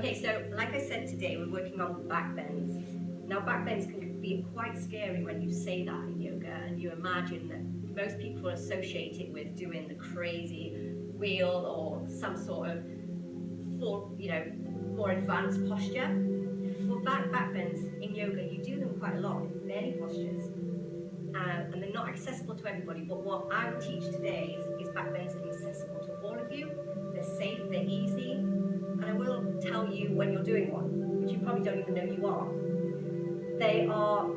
Okay, so like I said today, we're working on back bends. Now back bends can be quite scary when you say that in yoga and you imagine that most people associate it with doing the crazy wheel or some sort of full, more advanced posture. Well, back bends in yoga, you do them quite a lot in many postures. And they're not accessible to everybody, but what I will teach today is back bends that are accessible to all of you. They're safe, they're easy, and I will tell you when you're doing one, which you probably don't even know you are. They are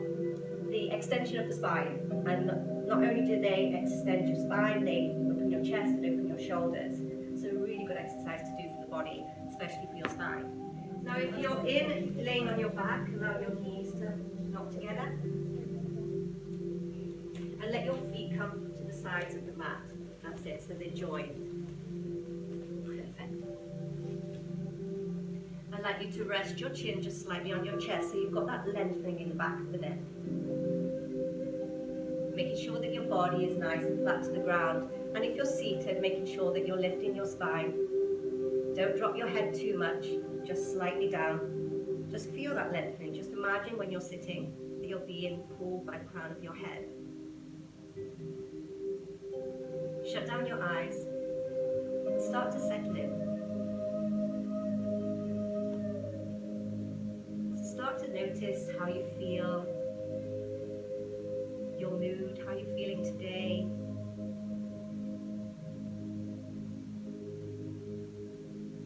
the extension of the spine, and not only do they extend your spine, they open your chest and open your shoulders. So a really good exercise to do for the body, especially for your spine. Now if you're laying on your back, allow your knees to knock together. And let your feet come to the sides of the mat. That's it, so they're joined. Perfect. I'd like you to rest your chin just slightly on your chest, so you've got that lengthening in the back of the neck. Making sure that your body is nice and flat to the ground. And if you're seated, making sure that you're lifting your spine. Don't drop your head too much, just slightly down. Just feel that lengthening. Just imagine when you're sitting that you're being pulled by the crown of your head. Shut down your eyes and start to settle in. So start to notice how you feel, your mood, how you're feeling today.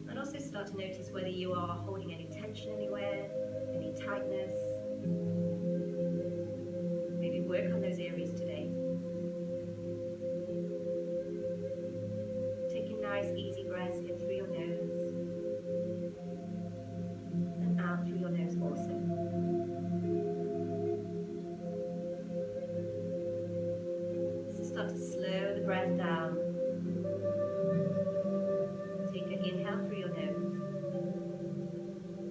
And also start to notice whether you are holding any tension anywhere, any tightness. Maybe work on those areas today. Nice easy breaths in through your nose and out through your nose also. So start to slow the breath down. Take an inhale through your nose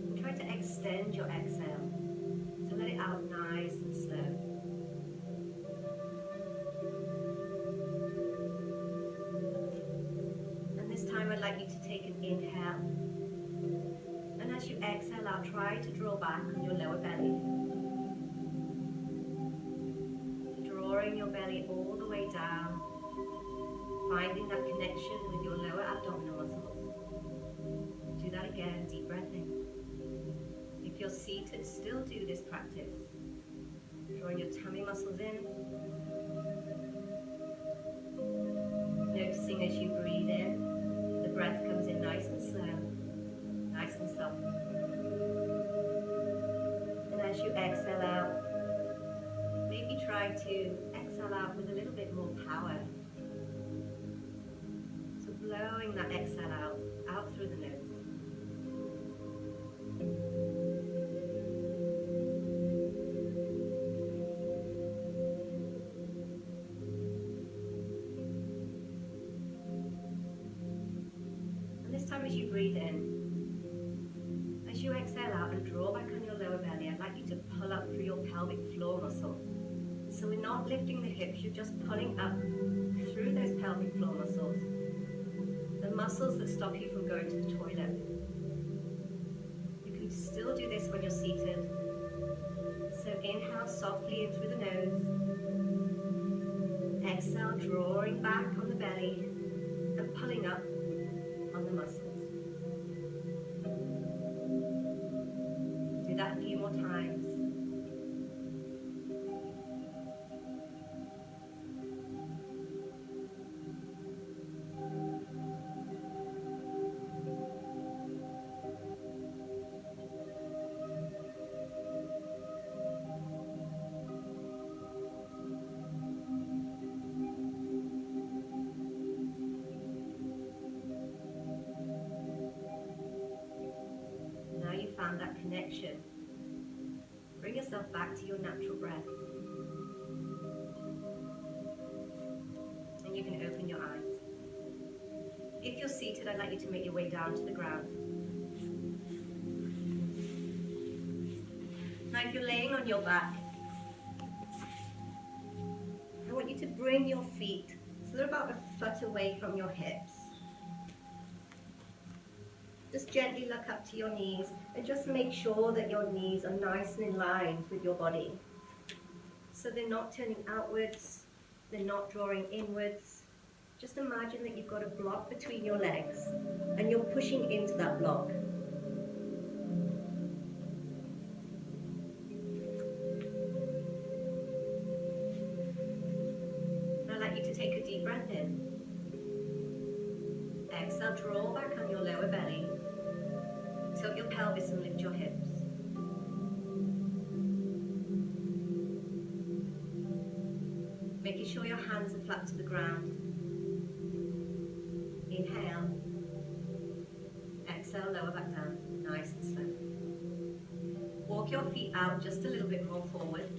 and try to extend your exhale. So let it out nice and slow. I'd like you to take an inhale, and as you exhale out, try to draw back on your lower belly, drawing your belly all the way down, finding that connection with your lower abdominal muscles. Do that again, deep breath in. If you're seated, still do this practice, drawing your tummy muscles in, noticing as you breathe in, the breath comes in nice and slow, nice and soft. And as you exhale out, maybe try to exhale out with a little bit more power. So blowing that exhale out through the nose. As you breathe in, as you exhale out and draw back on your lower belly, I'd like you to pull up through your pelvic floor muscle. So we're not lifting the hips, you're just pulling up through those pelvic floor muscles, the muscles that stop you from going to the toilet. You can still do this when you're seated. So inhale softly in through the nose, exhale drawing back on the belly and pulling up on the muscles. Do that a few more times. Found that connection. Bring yourself back to your natural breath. And you can open your eyes. If you're seated, I'd like you to make your way down to the ground. Now if you're laying on your back, I want you to bring your feet so they're about a foot away from your hips. Just gently look up to your knees and just make sure that your knees are nice and in line with your body. So they're not turning outwards, they're not drawing inwards. Just imagine that you've got a block between your legs and you're pushing into that block. I'd like you to take a deep breath in. Exhale, draw back on your lower belly. Tilt your pelvis and lift your hips. Making sure your hands are flat to the ground. Inhale. Exhale, lower back down. Nice and slow. Walk your feet out just a little bit more forward.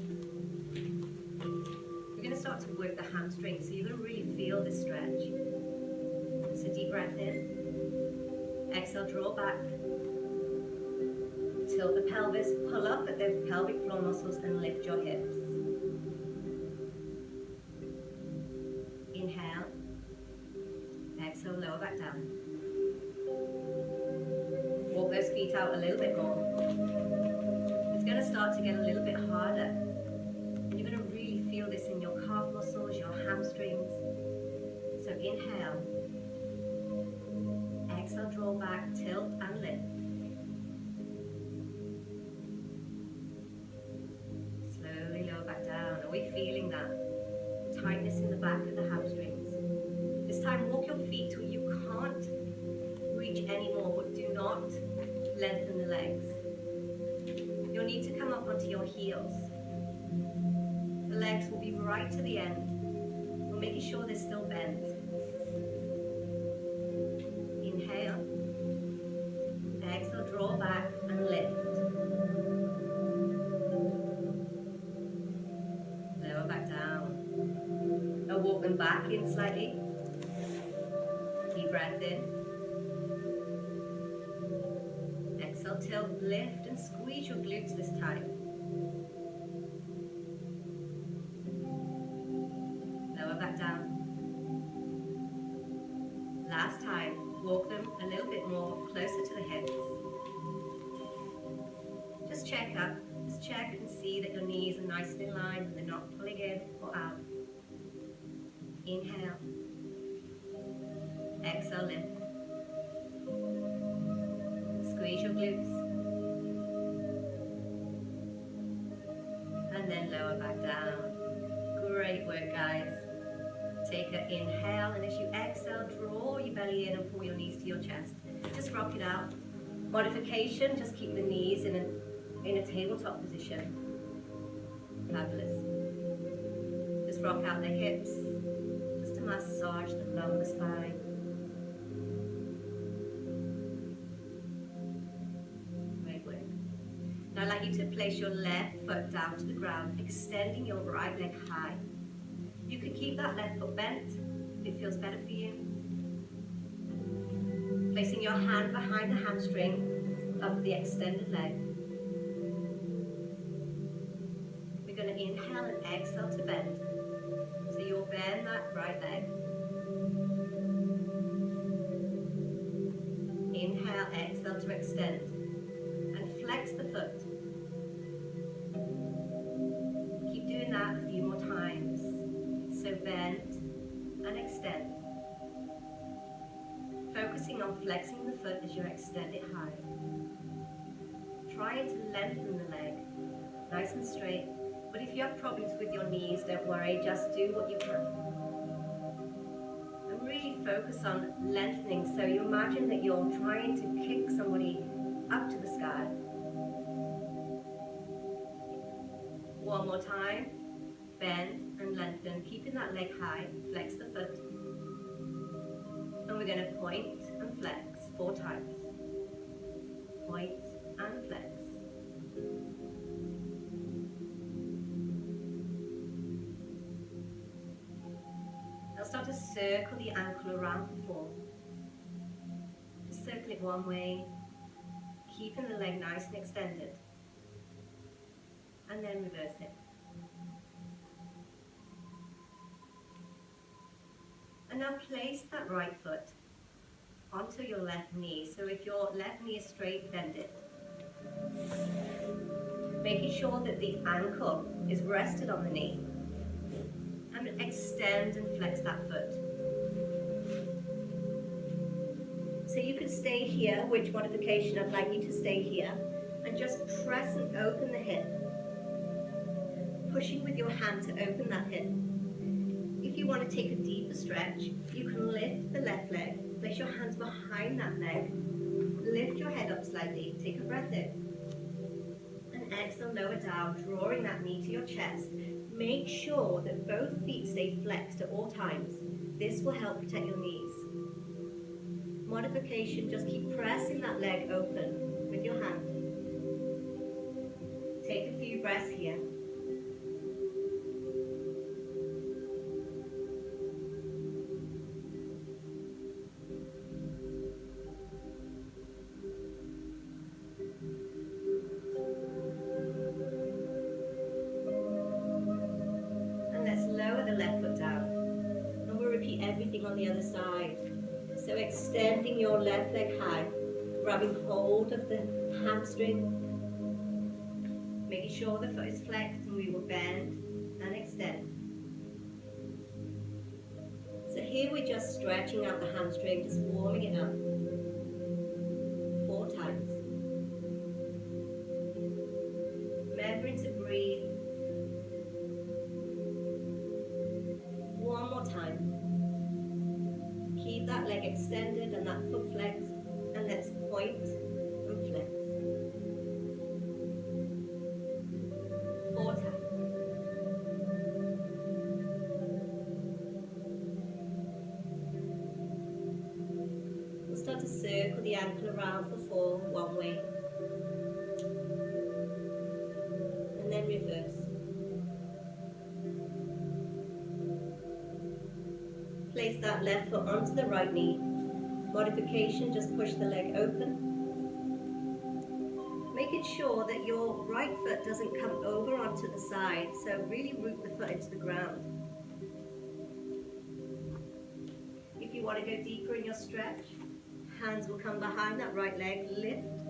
You're going to start to work the hamstrings, so you're going to really feel this stretch. So deep breath in. Exhale, draw back. Tilt the pelvis, pull up at the pelvic floor muscles and lift your hips. Inhale. Exhale, lower back down. Walk those feet out a little bit more. It's going to start to get a little bit harder. And you're going to really feel this in your calf muscles, your hamstrings. So inhale. Exhale, draw back, tilt and lift. Slowly lower back down. Are we feeling that tightness in the back of the hamstrings? This time walk your feet till you can't reach anymore, but do not lengthen the legs. You'll need to come up onto your heels. The legs will be right to the end. We're making sure they're still bent. Inhale. Exhale, draw back and lift. Lower back down. Now walk them back in slightly. Deep breath in. Exhale, tilt, lift and squeeze your glutes this time. Lower back down. Last time, walk them a little bit more closer to the hips. Just check up, just check and see that your knees are nice and in line and they're not pulling in or out. Inhale. Exhale, lift. Squeeze your glutes. And then lower back down. Great work, guys. Take an inhale, and as you exhale, draw your belly in and pull your knees to your chest. Just rock it out. Modification, just keep the knees in a tabletop position. Fabulous. Just rock out the hips, just to massage the lumbar spine. Great work. Now I'd like you to place your left foot down to the ground, extending your right leg high. You can keep that left foot bent if it feels better for you. Placing your hand behind the hamstring of the extended leg. We're going to inhale and exhale to bend. So you'll bend that right leg. Inhale, exhale to extend. And flex the foot. Keep doing that a few more times. So bend and extend. Focusing on flexing the foot as you extend it high. Trying to lengthen the leg, nice and straight. But if you have problems with your knees, don't worry, just do what you can. And really focus on lengthening, so you imagine that you're trying to kick somebody up to the sky. One more time. Bend and lengthen, keeping that leg high, flex the foot. And we're going to point and flex 4 times. Point and flex. Now start to circle the ankle around the form. Just circle it one way, keeping the leg nice and extended. And then reverse it. And now place that right foot onto your left knee. So if your left knee is straight, bend it. Making sure that the ankle is rested on the knee. And extend and flex that foot. So you could stay here, which modification I'd like you to stay here, and just press and open the hip. Pushing with your hand to open that hip. If you want to take a deeper stretch, you can lift the left leg, place your hands behind that leg, lift your head up slightly, take a breath in, and exhale, lower down, drawing that knee to your chest. Make sure that both feet stay flexed at all times. This will help protect your knees. Modification, just keep pressing that leg open with your hand. Take a few breaths here. And let's lower the left foot down. And we'll repeat everything on the other side. So extending your left leg high, grabbing hold of the hamstring, making sure the foot is flexed, and we will bend and extend. So here we're just stretching out the hamstring, just warming it up. 4 times. Remembering to breathe. One more time. Keep that leg extended and that foot flexed, and let's point and flex. 4 times. We'll start to circle the ankle around for 4, one way, and then reverse. Place that left foot onto the right knee. Modification, just push the leg open. Making sure that your right foot doesn't come over onto the side, so really root the foot into the ground. If you want to go deeper in your stretch, hands will come behind that right leg, lift,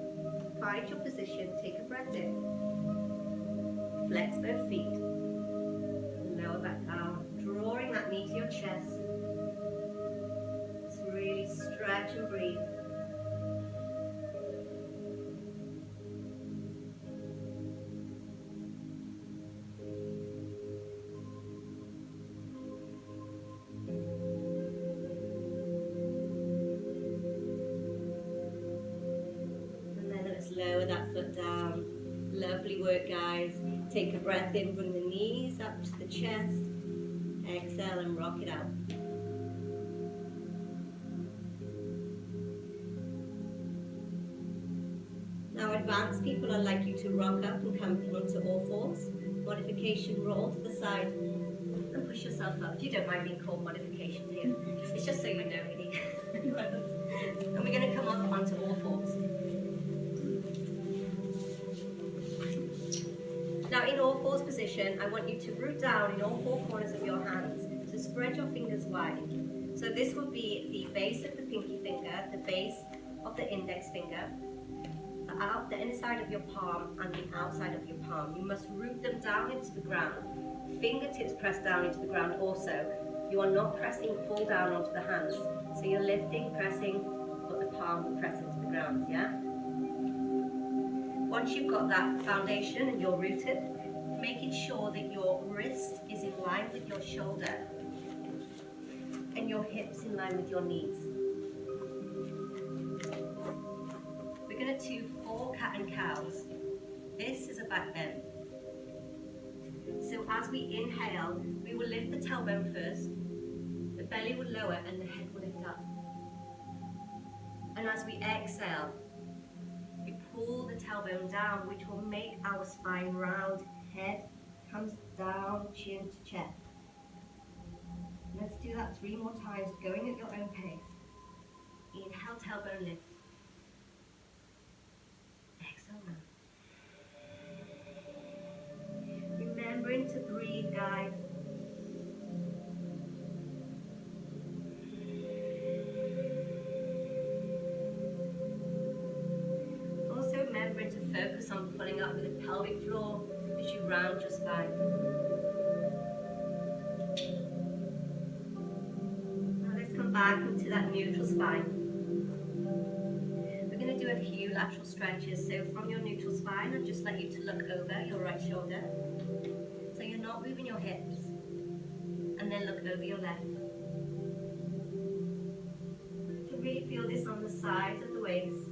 find your position, take a breath in. Flex both feet, lower back down, drawing that knee to your chest. Really stretch and breathe. And then let's lower that foot down. Lovely work, guys. Take a breath in, bring the knees up to the chest. Exhale and rock it out. Now advanced people, I'd like you to rock up and come onto all fours. Modification, roll to the side and push yourself up. If you don't mind being called modification here, it's just so you know really. And we're going to come up onto all fours. Now in all fours position, I want you to root down in all 4 corners of your hands. So spread your fingers wide. So this will be the base of the pinky finger, the base of the index finger, the inside of your palm and the outside of your palm. You must root them down into the ground. Fingertips press down into the ground also. You are not pressing full down onto the hands. So you're lifting, pressing, but the palm will press into the ground, yeah? Once you've got that foundation and you're rooted, making sure that your wrist is in line with your shoulder and your hips in line with your knees. We're going to do 4 cat and cows. This is a back bend. So as we inhale, we will lift the tailbone first, the belly will lower and the head will lift up. And as we exhale, we pull the tailbone down, which will make our spine round, head comes down, chin to chest. Let's do that 3 more times, going at your own pace. Inhale, tailbone lift. Exhale now. Remembering to breathe, guys. focus on pulling up with the pelvic floor as you round your spine. Now let's come back into that neutral spine. We're going to do a few lateral stretches. So from your neutral spine, I'd just like you to look over your right shoulder. So you're not moving your hips. And then look over your left. You can really feel this on the sides of the waist.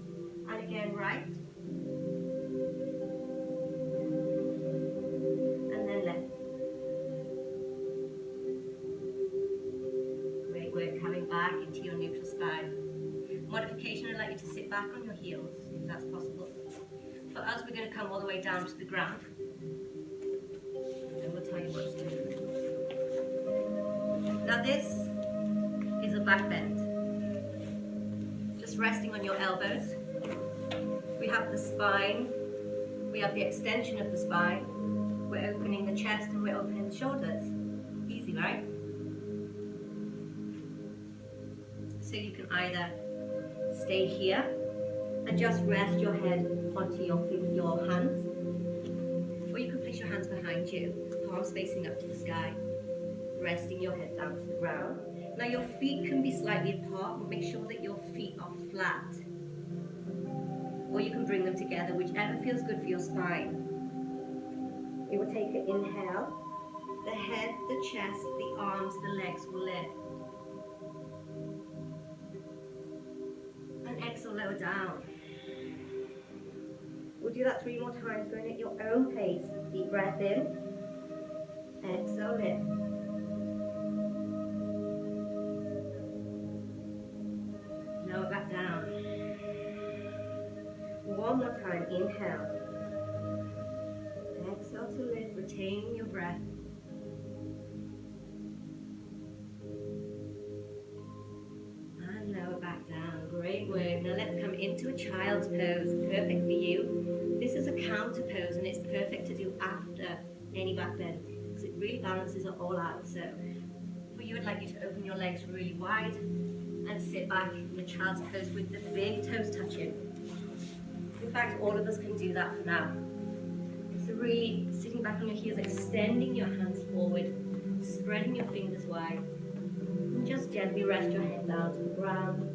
And again, right. And then left. Great work, coming back into your neutral spine. Modification, I'd like you to sit back on your heels, if that's possible. For us, we're going to come all the way down to the ground. And we'll tell you what to do. Now this is a back bend. Just resting on your elbows. We have the spine. We have the extension of the spine. We're opening the chest and we're opening the shoulders. Easy, right? So you can either stay here and just rest your head onto your hands, or you can place your hands behind you, palms facing up to the sky, resting your head down to the ground. Now your feet can be slightly apart, but make sure that your feet are flat, or you can bring them together, whichever feels good for your spine. We will take an inhale. The head, the chest, the arms, the legs will lift. And exhale, lower down. We'll do that 3 more times, going at your own pace. Deep breath in. Exhale, lift. Lower back down. 1 more time, inhale. Exhale to lift, retaining your breath. And lower back down. Great work. Now let's come into a child's pose. Perfect for you. This is a counter pose and it's perfect to do after any back bend because it really balances it all out. So for you, I'd like you to open your legs really wide and sit back in a child's pose with the big toes touching. In fact, all of us can do that for now. So really sitting back on your heels, extending your hands forward, spreading your fingers wide, and just gently rest your head down to the ground,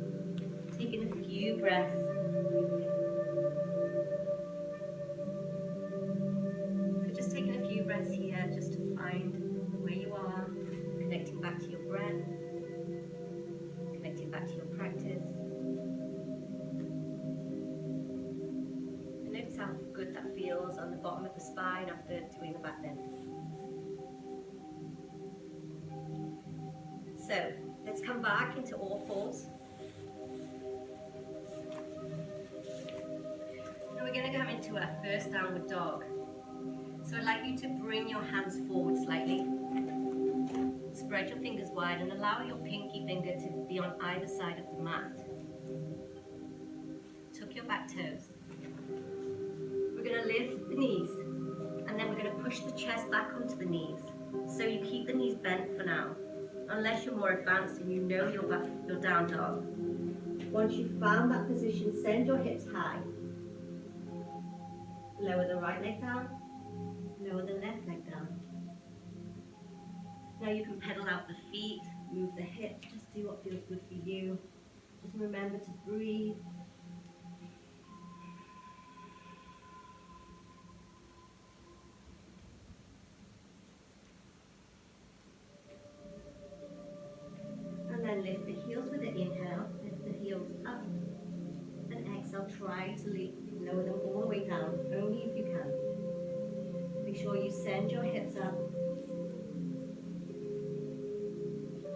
taking a few breaths. So just taking a few breaths here just to find where you are, connecting back to your breath, connecting back to your practice. And notice how good that feels on the bottom of the spine after doing the back bend. So let's come back into all fours. Now we're going to come into our first downward dog. So I'd like you to bring your hands forward slightly. Spread your fingers wide and allow your pinky finger to be on either side of the mat. Tuck your back toes. We're going to lift the knees and then we're going to push the chest back onto the knees. So you keep the knees bent for now, unless you're more advanced and you know your down dog. Once you've found that position, send your hips high. Lower the right leg down, lower the left leg down. Now you can pedal out the feet, move the hips, just do what feels good for you. Just remember to breathe. And then lift the heels with an inhale, lift the heels up. And exhale, try to lower them all the way down, only if you can. Make sure you send your hips up.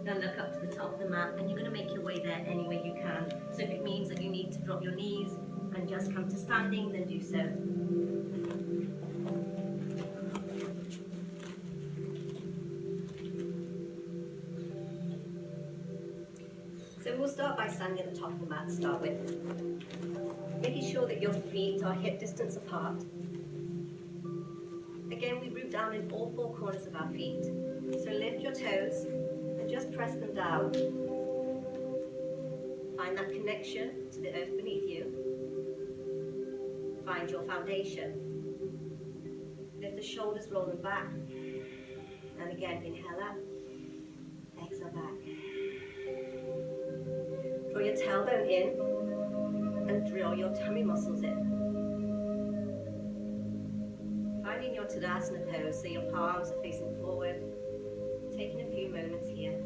Then look up to the top of the mat, and you're going to make your way there any way you can. So if it means that you need to drop your knees and just come to standing, then do so. So we'll start by standing at the top of the mat to start with. Making sure that your feet are hip distance apart. Again, we root down in all 4 corners of our feet. So lift your toes and just press them down. Find that connection to the earth beneath you. find your foundation. Lift the shoulders, roll them back. And again, inhale up, exhale back. Draw your tailbone in and draw your tummy muscles in. Finding your Tadasana pose, so your palms are facing forward. Taking a few moments here.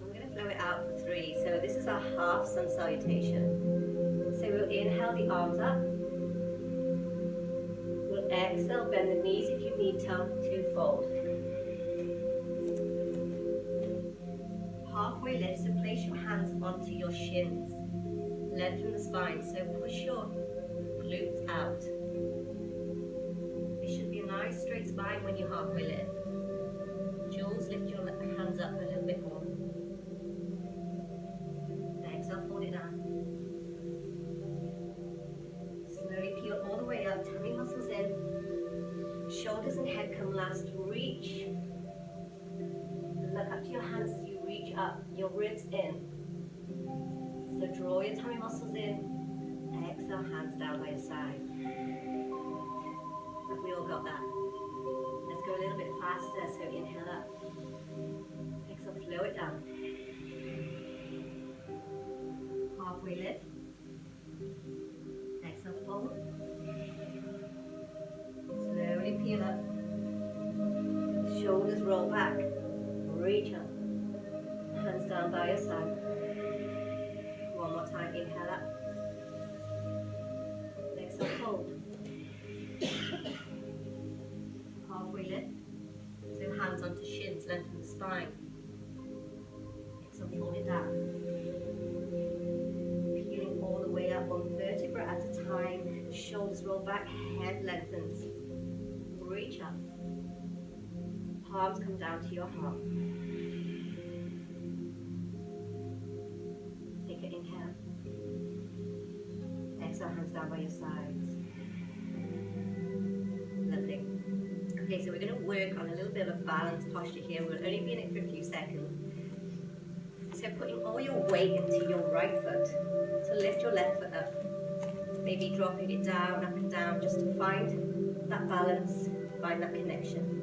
I'm going to flow it out for 3. So this is our half Sun Salutation. So we'll inhale the arms up. We'll exhale, bend the knees if you need to fold. Halfway lift, so place your hands onto your shins. Lengthen the spine, so push your glutes out. It should be a nice straight spine when you halfway lift. Jules, lift your hands up a little bit more. Exhale, fold it down. Slowly peel all the way up, tummy muscles in. Shoulders and head come last. Reach. Look up to your hands as you reach up, your ribs in. So draw your tummy muscles in. Exhale, hands down by your side. Have we all got that? Let's go a little bit faster, so inhale up. Exhale, flow it down. Halfway lift. Exhale, fold. Slowly peel up. Shoulders roll back. Reach up. Hands down by your side. One more time, inhale up. Exhale, fold. Halfway lift. So hands onto shins, lengthen the spine. Exhale, fold it down. Peeling all the way up, one vertebra at a time. Shoulders roll back, head lengthens. Reach up. Palms come down to your heart. Take an inhale. Exhale, hands down by your sides. Lovely. Okay, so we're going to work on a little bit of balance posture here. We'll only be in it for a few seconds. So putting all your weight into your right foot. So lift your left foot up. Maybe dropping it down, up and down, just to find that balance, find that connection.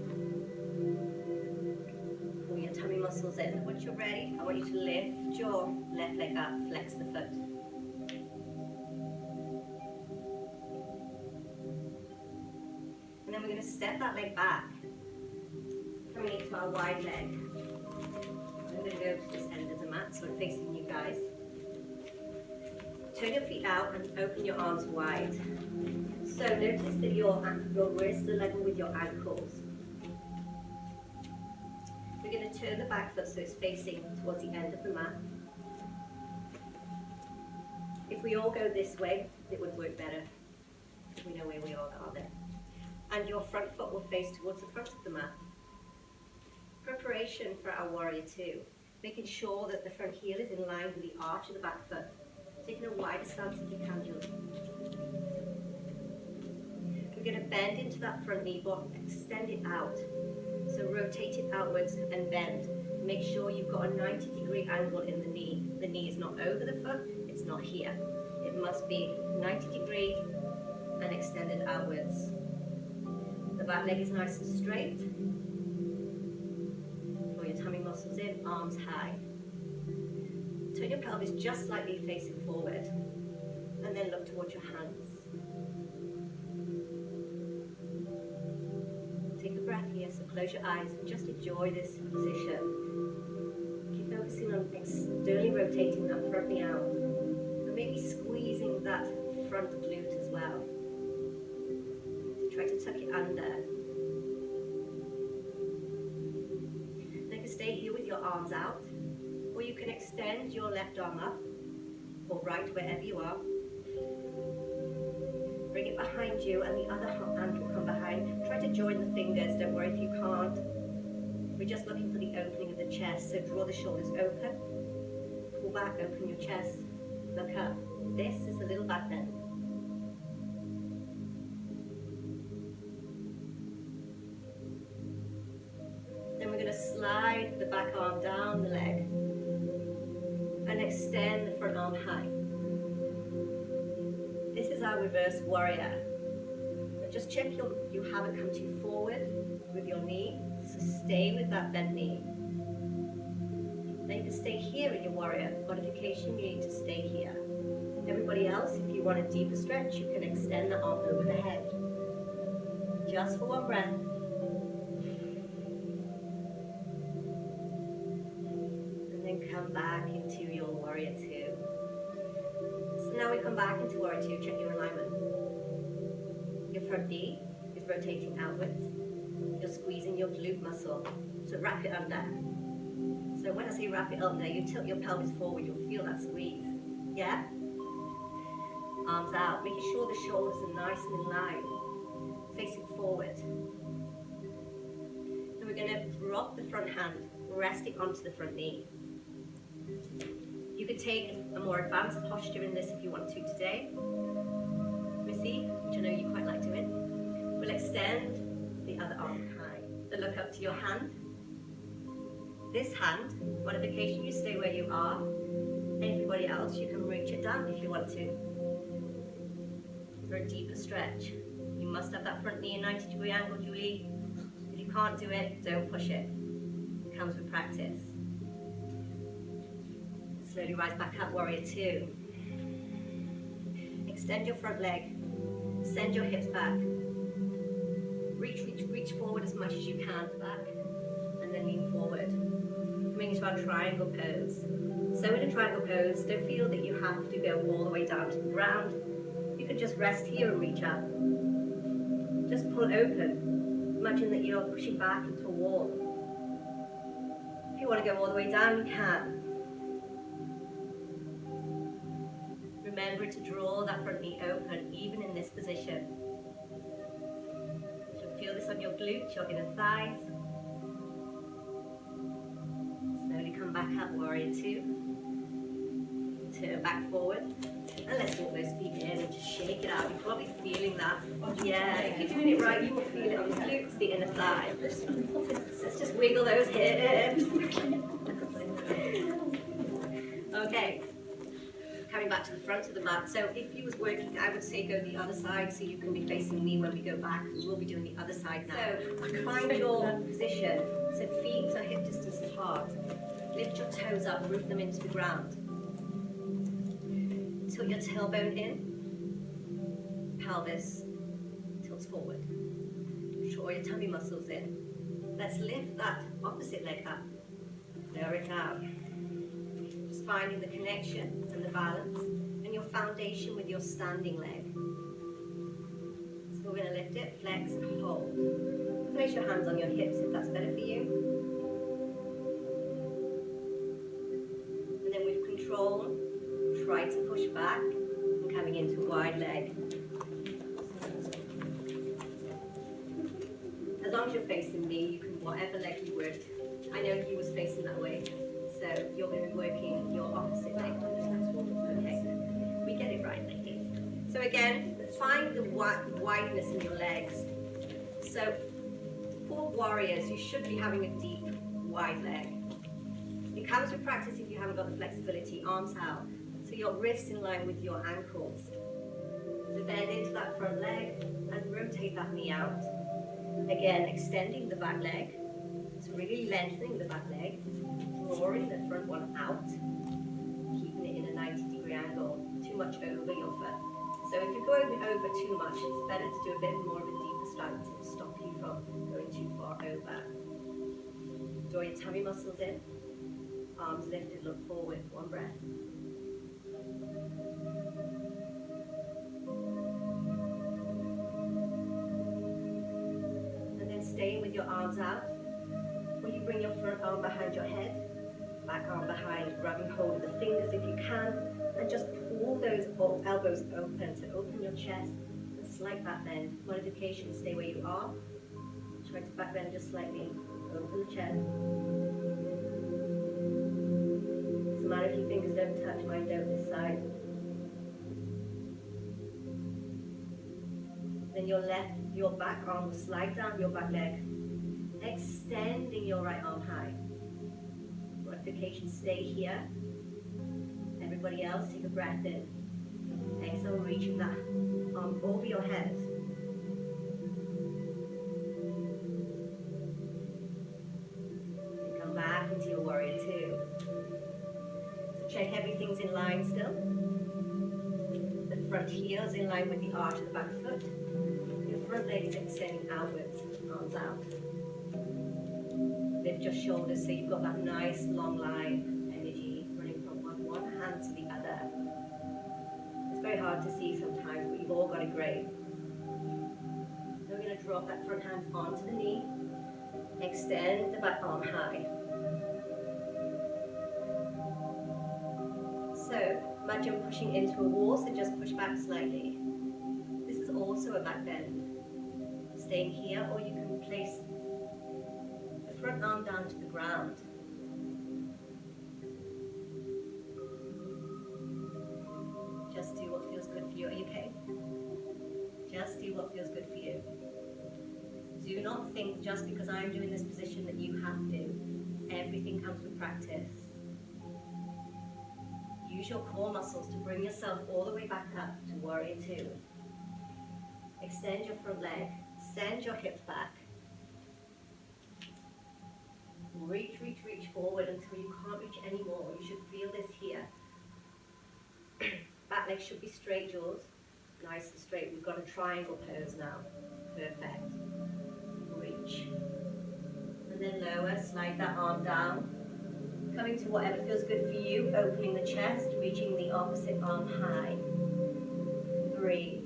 Pull your tummy muscles in. Once you're ready, I want you to lift your left leg up, flex the foot. And then we're going to step that leg back, coming into our wide leg. I'm going to go to this end of the mat, so I'm facing you guys. Turn your feet out and open your arms wide. So notice that your wrists are level with your ankles. We're going to turn the back foot so it's facing towards the end of the mat. If we all go this way, it would work better. We know where we all are there. And your front foot will face towards the front of the mat. Preparation for our warrior two. Making sure that the front heel is in line with the arch of the back foot. Taking a wider stance if you can, Julie. We're going to bend into that front knee, but extend it out. So rotate it outwards and bend. Make sure you've got a 90-degree angle in the knee. The knee is not over the foot, it's not here. It must be 90 degree and extended outwards. The back leg is nice and straight. Pull your tummy muscles in, arms high. Turn your pelvis just slightly facing forward, and then look towards your hands. Take a breath here, so close your eyes and just enjoy this position. Keep focusing on externally rotating that front knee out, and maybe squeezing that front glute as well. So try to tuck it under. Then you can stay here with your arms out. Or you can extend your left arm up, or right, wherever you are. Bring it behind you, and the other hand will come behind. Try to join the fingers, don't worry if you can't. We're just looking for the opening of the chest, so draw the shoulders open. Pull back, open your chest, look up. This is a little back bend. Then we're going to slide the back arm down the leg. extend the front arm high. This is our reverse warrior. But just check you haven't come too forward with your knee, so stay with that bent knee. Then you can stay here in your warrior. Modification, you need to stay here. Everybody else, if you want a deeper stretch, you can extend the arm over the head. Just for one breath. And then come back into your warrior two. So now we come back into warrior two, check your alignment. Your front knee is rotating outwards. You're squeezing your glute muscle. So wrap it under. So when I say wrap it under, you tilt your pelvis forward, you'll feel that squeeze. Yeah? Arms out, making sure the shoulders are nice and in line. Facing forward. Then we're going to drop the front hand, rest it onto the front knee. You could take a more advanced posture in this if you want to today. Missy, which I know you quite like doing. We'll extend the other arm high. Then look up to your hand. This hand, modification, you stay where you are. Everybody else, you can reach it down if you want to. For a deeper stretch. You must have that front knee in 90-degree angle, Julie. If you can't do it, don't push it. It comes with practice. Slowly rise back up, warrior two. Extend your front leg. Send your hips back. Reach forward as much as you can back. And then lean forward. Coming into our triangle pose. So in a triangle pose, don't feel that you have to go all the way down to the ground. You can just rest here and reach up. Just pull open. Imagine that you're pushing back into a wall. If you want to go all the way down, you can. Remember to draw that front knee open, even in this position. You'll feel this on your glutes, your inner thighs. Slowly come back up, warrior two. Turn back forward. And let's walk those feet in and just shake it out. You're probably feeling that. Yeah, if you're doing it right, you will feel it on the glutes, the inner thigh. Let's just wiggle those hips. Okay. Coming back to the front of the mat. So if you was working, I would say go the other side so you can be facing me when we go back. We'll be doing the other side now. So find your position. So feet are hip distance apart. Lift your toes up, root them into the ground. Tilt your tailbone in. Pelvis tilts forward. Draw your tummy muscles in. Let's lift that opposite leg up. Lower it down. Just finding the connection and the balance and your foundation with your standing leg. So we're going to lift it, flex and hold. Place your hands on your hips if that's better for you. And then with control, try to push back and coming into wide leg. As long as you're facing me, you can whatever leg you worked. I know he was facing that way, so you're going to be working your opposite leg. Okay, we get it right, ladies. So again, find the wideness in your legs. So for warriors, you should be having a deep, wide leg. It comes with practice if you haven't got the flexibility. Arms out. So your wrists in line with your ankles. So bend into that front leg and rotate that knee out. Again, extending the back leg. So really lengthening the back leg. Drawing the front one out. Keeping it in a 90-degree angle. Too much over your foot. So if you're going over too much, it's better to do a bit more of a deeper stance. It will stop you from going too far over. Draw your tummy muscles in. Arms lifted, look forward. One breath. Staying with your arms out. Will you bring your front arm behind your head, back arm behind, grabbing hold of the fingers if you can, and just pull those elbows open. So open your chest and slight back bend. Modification, stay where you are. Try to back bend just slightly. Open the chest. Doesn't matter if your fingers don't touch, mine don't this side. Then your back arm will slide down your back leg, extending your right arm high. Modification, stay here. Everybody else, take a breath in. Exhale, reaching that arm over your head. And come back into your warrior two. So check everything's in line still. The front heel is in line with the arch of the back foot. Your front leg is extending outwards, arms out. Lift your shoulders so you've got that nice long line energy running from one hand to the other. It's very hard to see sometimes, but you've all got it great. Then we're going to drop that front hand onto the knee. Extend the back arm high. So imagine pushing into a wall, so just push back slightly. This is also a back bend. Staying here, or you can place the front arm down to the ground. Just do what feels good for you. Are you okay? Just do what feels good for you. Do not think just because I'm doing this position that you have to. Everything comes with practice. Use your core muscles to bring yourself all the way back up to warrior two. Extend your front leg. Send your hips back. Reach, reach, reach forward until you can't reach anymore. You should feel this here. Back leg should be straight, jaws. Nice and straight. We've got a triangle pose now. Perfect. Reach. And then lower, slide that arm down. Coming to whatever feels good for you. Opening the chest, reaching the opposite arm high. Breathe.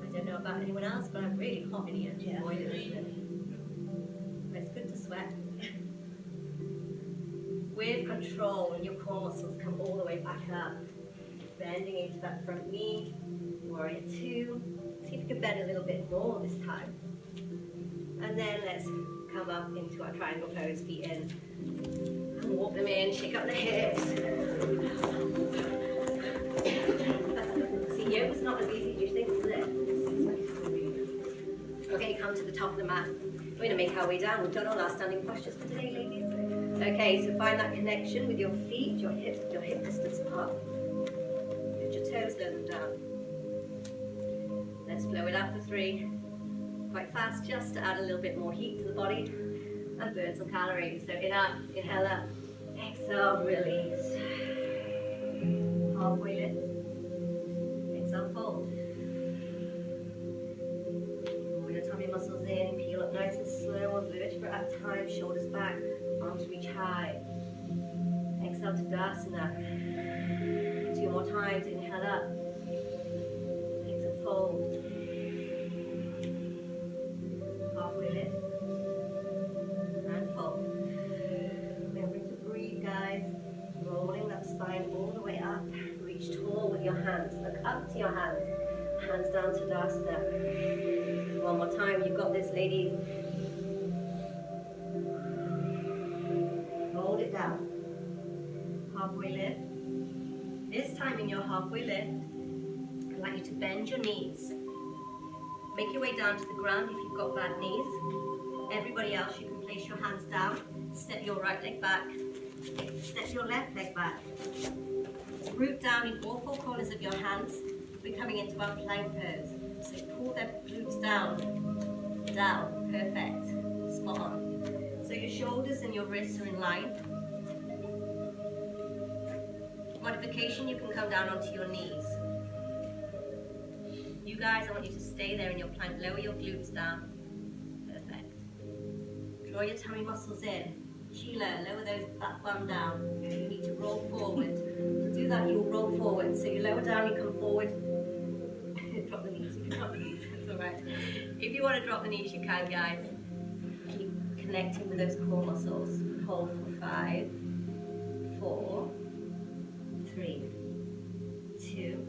I don't know about anyone else, but I'm really hot in here. Yeah. Isn't it? It's good to sweat. With control, and your core muscles come all the way back up. Bending into that front knee. Warrior two. See if you can bend a little bit more this time. And then let's come up into our triangle pose, feet in. And walk them in, shake up the hips. See, yoga's not as easy as you think, is it? Okay, come to the top of the mat. We're going to make our way down. We've done all our standing postures for today, ladies. Okay, so find that connection with your feet, your hip distance apart. Lift your toes, lower them down. Let's flow it up for 3. Quite fast, just to add a little bit more heat to the body and burn some calories. So inhale up, exhale, release. Halfway lift. Exhale, fold. Pull your tummy muscles in, peel up nice and slow, on vertebra at a time, shoulders back, arms reach high. Exhale to Tadasana. 2 more times, inhale up. Exhale, fold. Halfway lift. And fold. Remember to breathe, guys. Rolling that spine all the way up. Reach tall with your hands. Look up to your hands. Hands down to Tadasana. 1 more time. You've got this, ladies. Hold it down. Halfway lift. This time in your halfway lift, I'd like you to bend your knees. Make your way down to the ground if you've got bad knees. Everybody else, you can place your hands down. Step your right leg back. Step your left leg back. Root down in all 4 corners of your hands. We're coming into our plank pose. So pull them glutes down. Down. Perfect. Spot on. So your shoulders and your wrists are in line. Modification, you can come down onto your knees. You guys, I want you to stay there in your plank. Lower your glutes down. Perfect. Draw your tummy muscles in. Sheila, lower that bum down. You need to roll forward. To do that, you'll roll forward. So you lower down, you come forward. Drop the knees. You can drop the knees. That's all right. If you want to drop the knees, you can, guys. Keep connecting with those core muscles. Hold for 5, 4, 3, 2,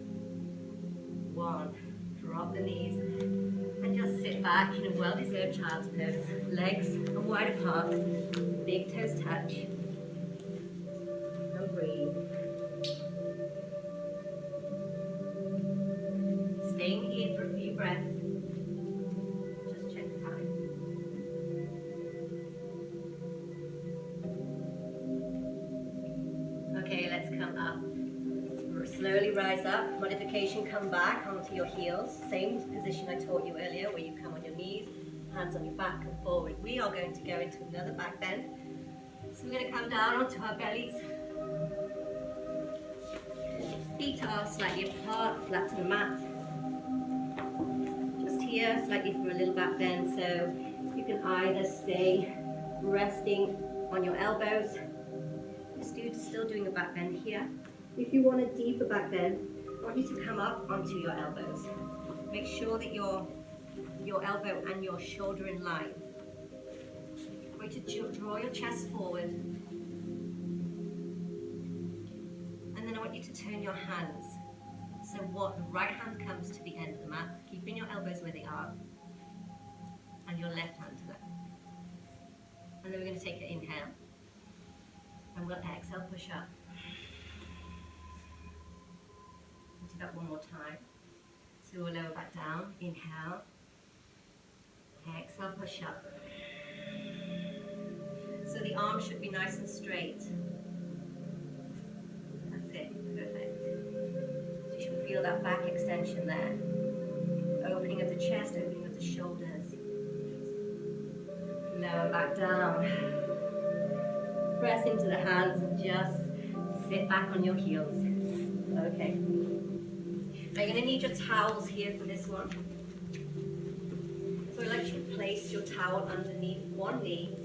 1. Drop the knees and just sit back in a well-deserved child's pose. Legs are wide apart, big toes touch, and breathe. Staying here for a few breaths. Just check the time. rise up, modification, come back onto your heels. Same position I taught you earlier, where you come on your knees, hands on your back and forward. We are going to go into another back bend. So we're going to come down onto our bellies. Feet are slightly apart, flat to the mat. Just here, slightly for a little back bend, so you can either stay resting on your elbows, still doing a back bend here. If you want a deeper back bend, I want you to come up onto your elbows. Make sure that your elbow and your shoulder in line. I want you to draw your chest forward. And then I want you to turn your hands. So what the right hand comes to the end of the mat, keeping your elbows where they are, and your left hand to that. And then we're going to take an inhale. And we'll exhale, push up. Do that one more time. So we'll lower back down, inhale, exhale, push up. So the arms should be nice and straight. That's it, perfect. So you should feel that back extension there. Opening of the chest, opening of the shoulders. Lower back down. Press into the hands and just sit back on your heels. Okay. Now you're going to need your towels here for this one. So I'd like you to place your towel underneath one knee.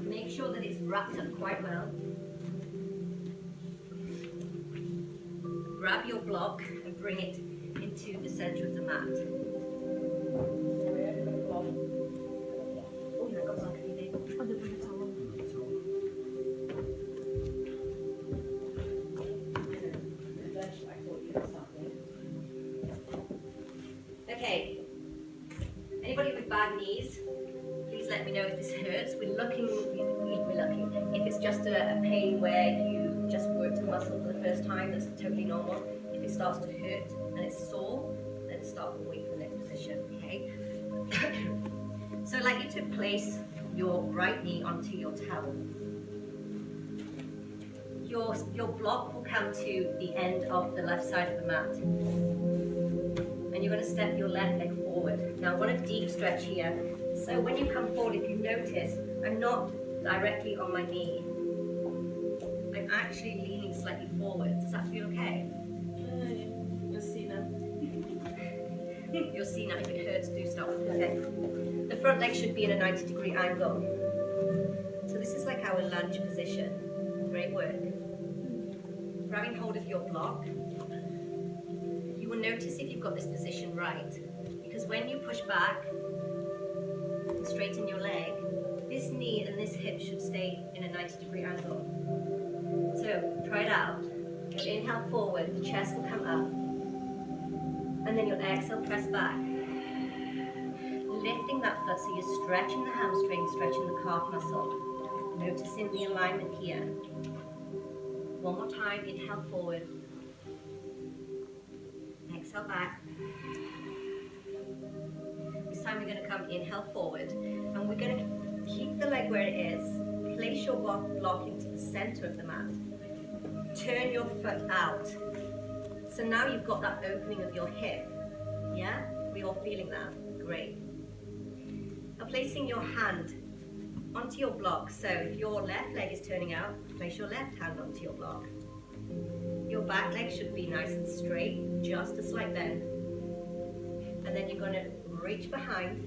Make sure that it's wrapped up quite well. Grab your block and bring it into the center of the mat. Oh, you got block, you did. Okay, anybody with bad knees, please let me know if this hurts. We're looking. If it's just a pain where you just worked a muscle for the first time, that's totally normal. If it starts to hurt and it's sore, then start moving from the next position, okay? So I'd like you to place your right knee onto your towel. Your block will come to the end of the left side of the mat. And you're going to step your left leg forward. Now I want a deep stretch here. So when you come forward, if you notice, I'm not directly on my knee. I'm actually leaning slightly forward. Does that feel okay? You'll see now. You'll see now. If it hurts, do stop. Okay. The front leg should be in a 90-degree angle. So this is like our lunge position. Great work. Grabbing hold of your block. You will notice if you've got this position right. Because when you push back, straighten your leg, this knee and this hip should stay in a 90-degree angle. So try it out. You'll inhale forward, the chest will come up. And then you'll exhale, press back. Lifting that foot so you're stretching the hamstring, stretching the calf muscle. Noticing the alignment here. One more time, inhale forward. Exhale back. This time we're going to come inhale forward. And we're going to keep the leg where it is. Place your block into the center of the mat. Turn your foot out. So now you've got that opening of your hip. Yeah? We all feeling that? Great. Now placing your hand onto your block. So if your left leg is turning out, place your left hand onto your block. Your back leg should be nice and straight, just a slight bend. And then you're going to reach behind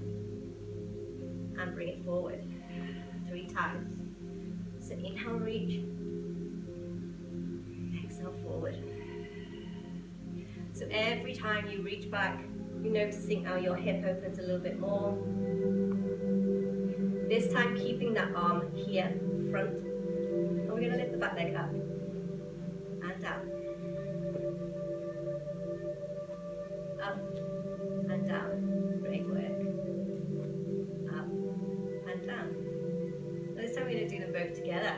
and bring it forward 3 times. So inhale, reach. Exhale, forward. So every time you reach back, you're noticing how your hip opens a little bit more. This time keeping that arm here, front. And we're going to lift the back leg up and down. Up and down. Great work. Up and down. And this time we're going to do them both together.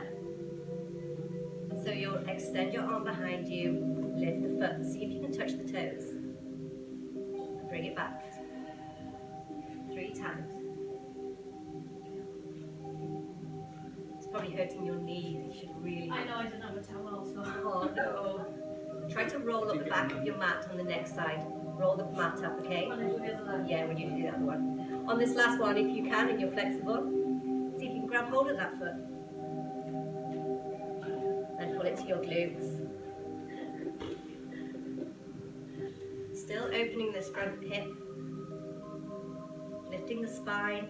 So you'll extend your arm behind you, lift the foot, see if you can touch the toes. And bring it back. 3 times. probably hurting your knees. You should really. I know I didn't have a towel, so. Oh no. Try to roll up the back of your mat on the next side. Roll the mat up, okay? When I do the other leg. Yeah, when you do the other one. On this last one, if you can and you're flexible, see if you can grab hold of that foot. And pull it to your glutes. Still opening this front hip. Lifting the spine.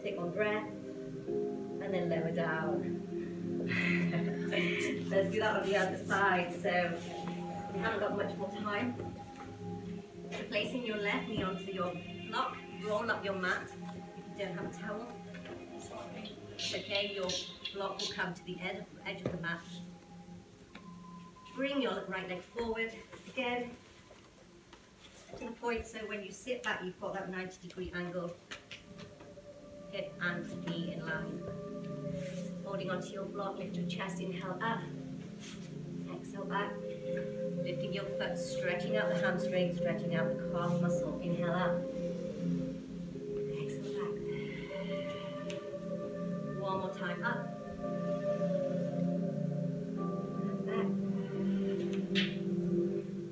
Take one breath. And then lower down. Let's do that on the other side. So we haven't got much more time. So placing your left knee onto your block, roll up your mat if you don't have a towel. It's okay, your block will come to the edge of the mat. Bring your right leg forward again to the point so when you sit back you've got that 90-degree angle. Hip and knee in line. Holding onto your block, lift your chest, inhale up, exhale back. Lifting your foot, stretching out the hamstring, stretching out the calf muscle. Inhale up, exhale back. One more time, up, and back.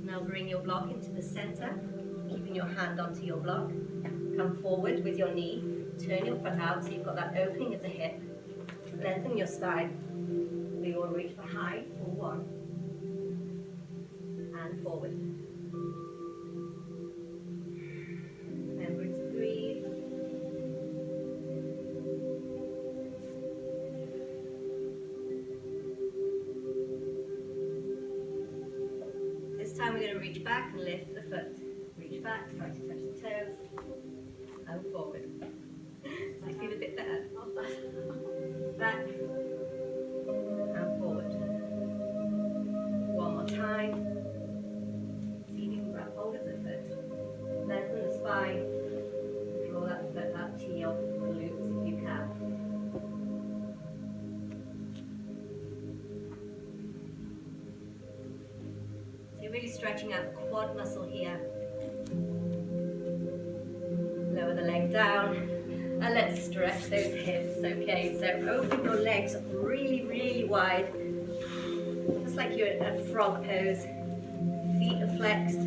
Now bring your block into the center, keeping your hand onto your block. Come forward with your knee, turn your foot out so you've got that opening at the hip. Lengthen your spine. We will reach behind for 1 and forward. Remember to breathe. This time we're going to reach back and lift the foot. Reach back, try to touch the toes, and forward. Does it feel a bit better? Back and forward. One more time. See if you can grab hold of the foot. Lengthen the spine. Draw that foot up to your glutes if you can. So you're really stretching out the quad muscle here. Lower the leg down. And let's stretch those hips, okay? So open your legs really, really wide. Just like you're in a frog pose. Feet are flexed.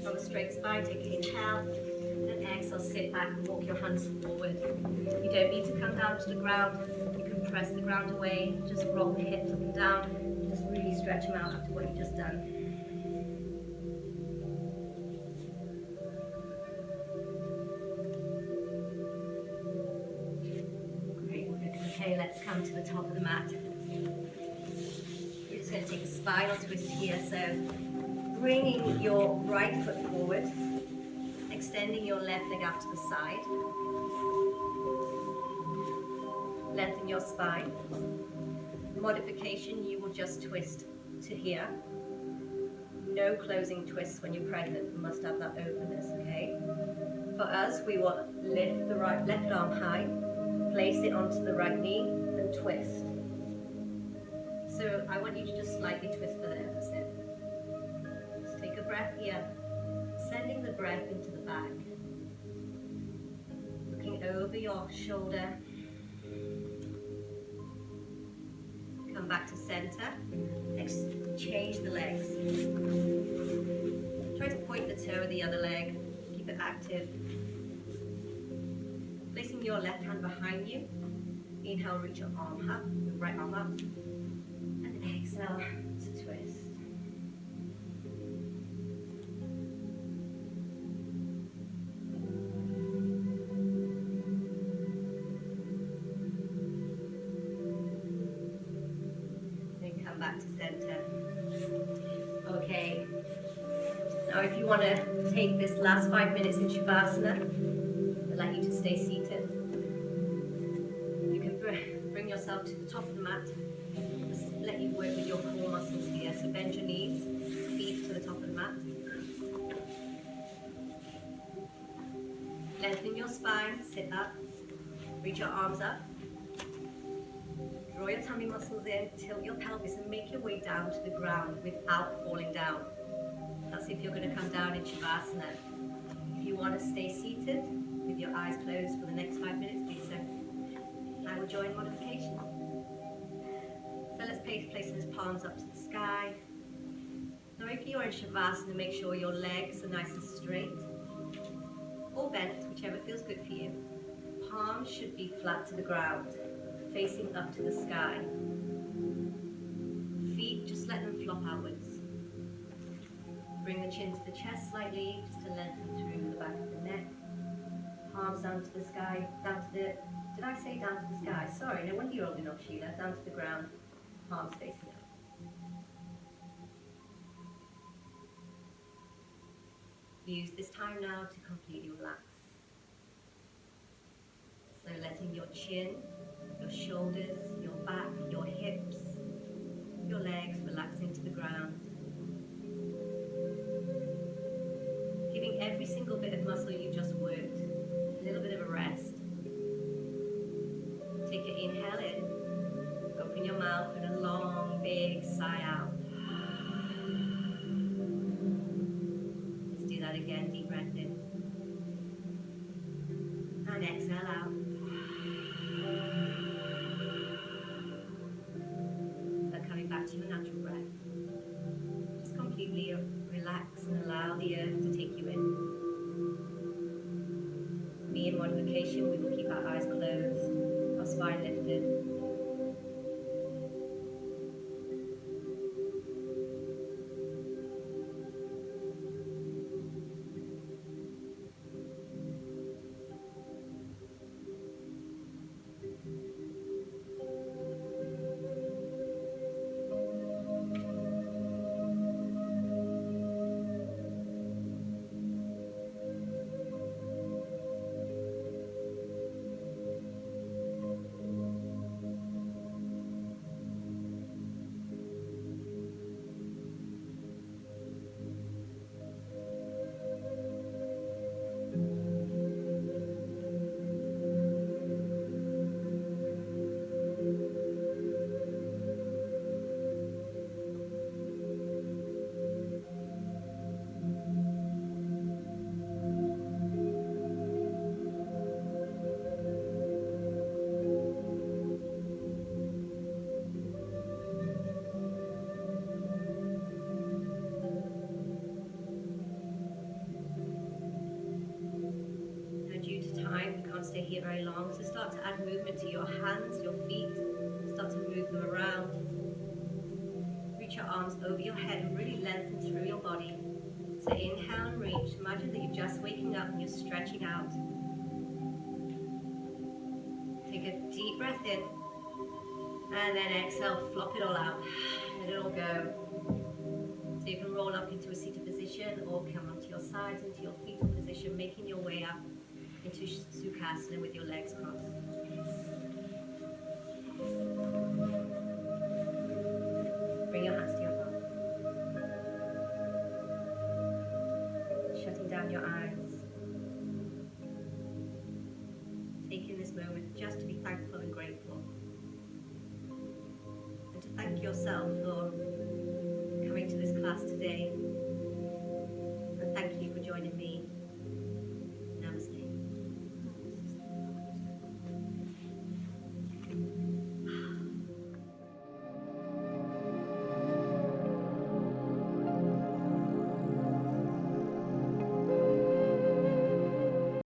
From a straight spine, take an inhale. And exhale, sit back and walk your hands forward. You don't need to come down to the ground. You can press the ground away. Just rock the hips up and down. Just really stretch them out after what you've just done. Okay, let's come to the top of the mat. We're just going to take a spinal twist here. So bringing your right foot forward, extending your left leg out to the side. Lengthen your spine. Modification, you will just twist to here. No closing twists when you're pregnant. You must have that openness, okay? For us, we will lift the left arm high. Place it onto the right knee and twist. So I want you to just slightly twist for there, that's it. Just take a breath here, sending the breath into the back. Looking over your shoulder. Come back to center. Change the legs. Try to point the toe of the other leg. Keep it active. Placing your left hand behind you. Inhale, reach your arm up, right arm up. And exhale to twist. Then come back to center. Okay. Now if you want to take this last 5 minutes in Shavasana, I'd like you to stay seated. You can bring yourself to the top of the mat. Just let you work with your core muscles here. So bend your knees, feet to the top of the mat. Lengthen your spine, sit up. Reach your arms up. Draw your tummy muscles in, tilt your pelvis and make your way down to the ground without falling down. That's if you're going to come down in Shavasana. If you want to stay seated, with your eyes closed for the next 5 minutes, please, so I will join modification. So let's place those palms up to the sky. Now if you're in Shavasana, make sure your legs are nice and straight or bent, whichever feels good for you. Palms should be flat to the ground, facing up to the sky. Feet, just let them flop outwards. Bring the chin to the chest slightly, just to lengthen through the back of the neck. Palms down to the sky, down to the, did I say down to the sky? Sorry, no wonder you're old enough, Sheila. Down to the ground, palms facing up. Use this time now to completely relax. So letting your chin, your shoulders, your back, your hips, your legs relax into the ground. Giving every single bit of muscle you just worked a little bit of a rest. Take an inhale in, open your mouth and a long, big sigh out. Let's do that again, deep breath in. And exhale out. And coming back to your natural breath. Just completely relax and allow the earth to take you in. Me in modification, we will keep our eyes closed, our spine lifted. Stay here very long, so start to add movement to your hands, your feet, start to move them around. Reach your arms over your head and really lengthen through your body. So inhale and reach. Imagine that you're just waking up and you're stretching out. Take a deep breath in and then exhale, flop it all out, let it all go. So you can roll up into a seated position or come onto your sides into your fetal position, making your way up into Sukhasana with your legs crossed. Bring your hands to your heart. Shutting down your eyes. Taking this moment just to be thankful and grateful. And to thank yourself for coming to this class today.